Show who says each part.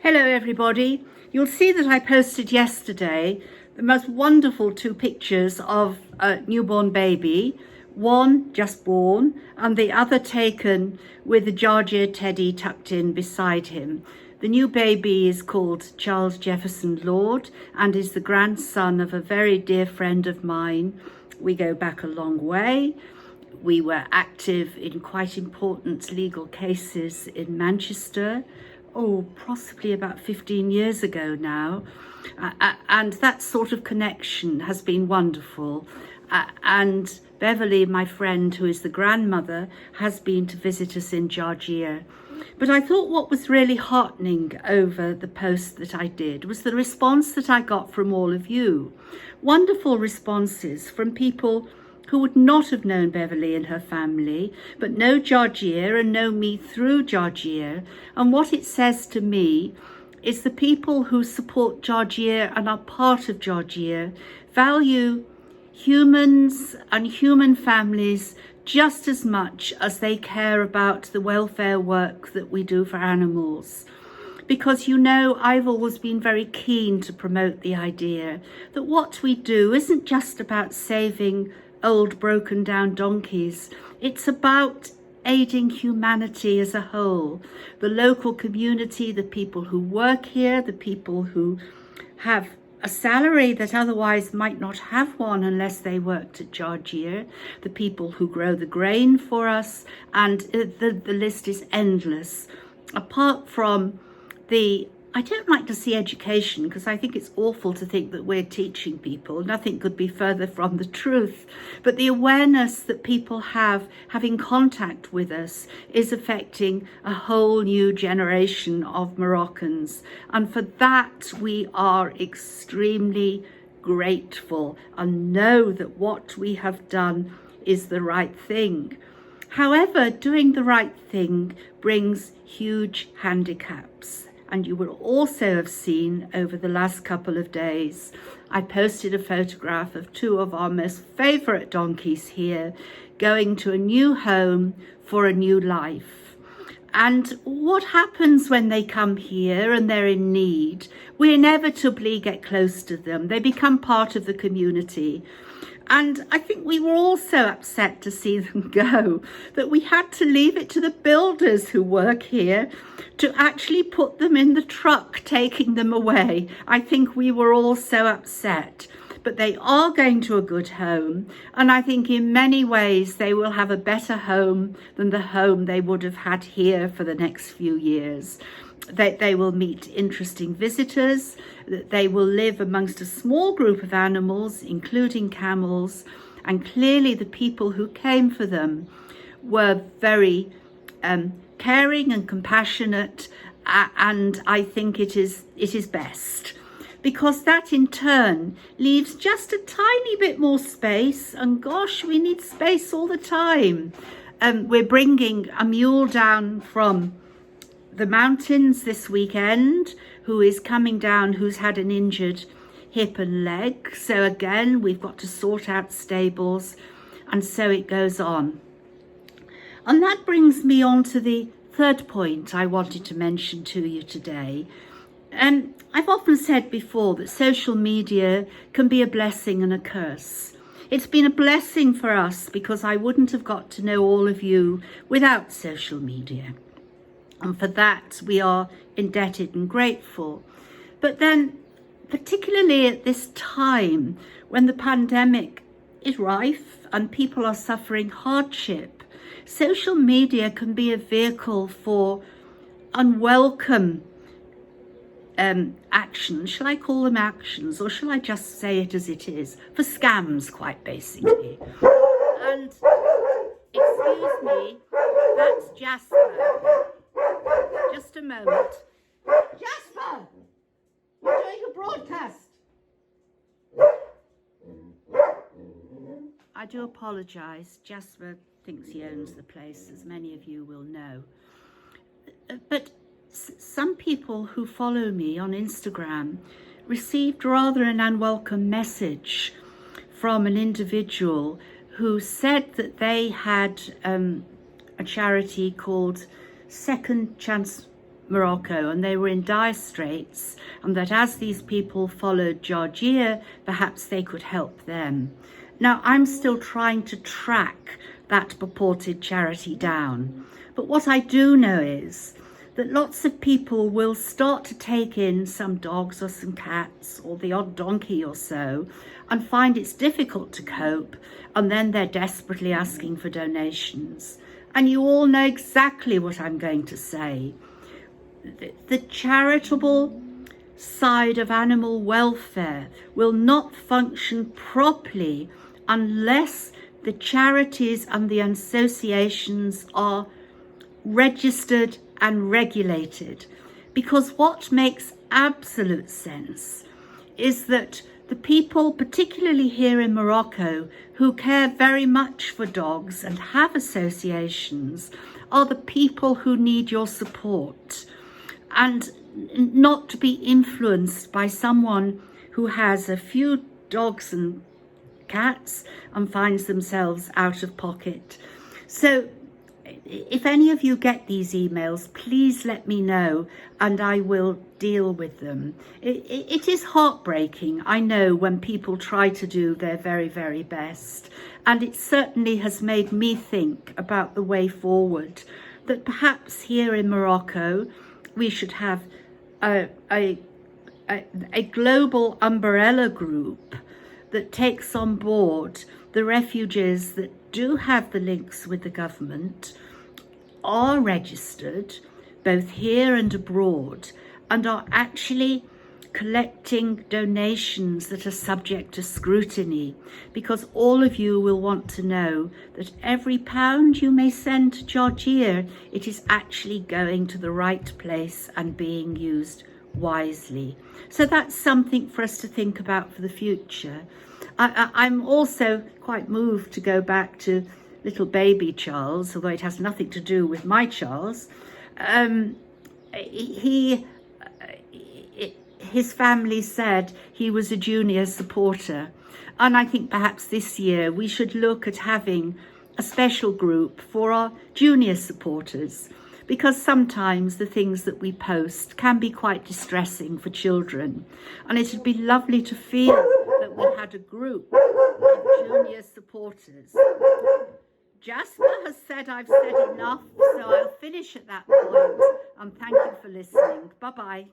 Speaker 1: Hello everybody. You'll see that I posted yesterday the most wonderful two pictures of a newborn baby, one just born and the other taken with the Georgia teddy tucked in beside him. The new baby is called Charles Jefferson Lord and is the grandson of a very dear friend of mine. We go back a long way. We were active in quite important legal cases in Manchester, possibly about 15 years ago now. And that sort of connection has been wonderful. And Beverly, my friend, who is the grandmother, has been to visit us in Georgia. But I thought what was really heartening over the post that I did was the response that I got from all of you. Wonderful responses from people who would not have known Beverly and her family, but know Georgia and know me through Georgia. And what it says to me is the people who support Georgia and are part of Georgia value humans and human families just as much as they care about the welfare work that we do for animals. Because, you know, I've always been very keen to promote the idea that what we do isn't just about saving old broken down donkeys. It's about aiding humanity as a whole, the local community, the people who work here, the people who have a salary that otherwise might not have one unless they worked at Georgia, the people who grow the grain for us, and the list is endless. Apart from I don't like to see education because I think it's awful to think that we're teaching people. Nothing could be further from the truth. But the awareness that people have having contact with us is affecting a whole new generation of Moroccans. And for that, we are extremely grateful and know that what we have done is the right thing. However, doing the right thing brings huge handicaps. And you will also have seen over the last couple of days, I posted a photograph of two of our most favourite donkeys here going to a new home for a new life. And what happens when they come here and they're in need? We inevitably get close to them. They become part of the community. And I think we were all so upset to see them go that we had to leave it to the builders who work here to actually put them in the truck taking them away. I think we were all so upset. But they are going to a good home. And I think in many ways they will have a better home than the home they would have had here for the next few years. They will meet interesting visitors. They will live amongst a small group of animals, including camels. And clearly the people who came for them were very caring and compassionate. And I think it is best, because that in turn leaves just a tiny bit more space. And gosh, we need space all the time. We're bringing a mule down from the mountains this weekend who is coming down, who's had an injured hip and leg. So again, we've got to sort out stables, and so it goes on. And that brings me on to the third point I wanted to mention to you today. I've often said before that social media can be a blessing and a curse. It's been a blessing for us because I wouldn't have got to know all of you without social media. And for that, we are indebted and grateful. But then, particularly at this time when the pandemic is rife and people are suffering hardship, social media can be a vehicle for unwelcome actions. Shall I call them actions, or shall I just say it as it is? For scams, quite basically. And excuse me, that's Jasper. Just a moment. Jasper! We're doing a broadcast. I do apologise. Jasper thinks he owns the place, as many of you will know. But some people who follow me on Instagram received rather an unwelcome message from an individual who said that they had a charity called Second Chance Morocco, and they were in dire straits, and that as these people followed Georgia, perhaps they could help them. Now, I'm still trying to track that purported charity down, but what I do know is that lots of people will start to take in some dogs or some cats or the odd donkey or so and find it's difficult to cope, and then they're desperately asking for donations. And you all know exactly what I'm going to say. The charitable side of animal welfare will not function properly unless the charities and the associations are registered and regulated. Because what makes absolute sense is that the people, particularly here in Morocco, who care very much for dogs and have associations, are the people who need your support, and not to be influenced by someone who has a few dogs and cats and finds themselves out of pocket. So if any of you get these emails, please let me know and I will deal with them. It is heartbreaking, I know, when people try to do their very, very best. And it certainly has made me think about the way forward, that perhaps here in Morocco, we should have a global umbrella group that takes on board the refugees that do have the links with the government, are registered both here and abroad, and are actually collecting donations that are subject to scrutiny, because all of you will want to know that every pound you may send to Georgia, it is actually going to the right place and being used wisely. So that's something for us to think about for the future. I'm also quite moved to go back to little baby Charles, although it has nothing to do with my Charles. His family said he was a junior supporter, and I think perhaps this year we should look at having a special group for our junior supporters, because sometimes the things that we post can be quite distressing for children, and it would be lovely to feel that we had a group of junior supporters. Jasper has said I've said enough, so I'll finish at that point, and thank you for listening. Bye-bye.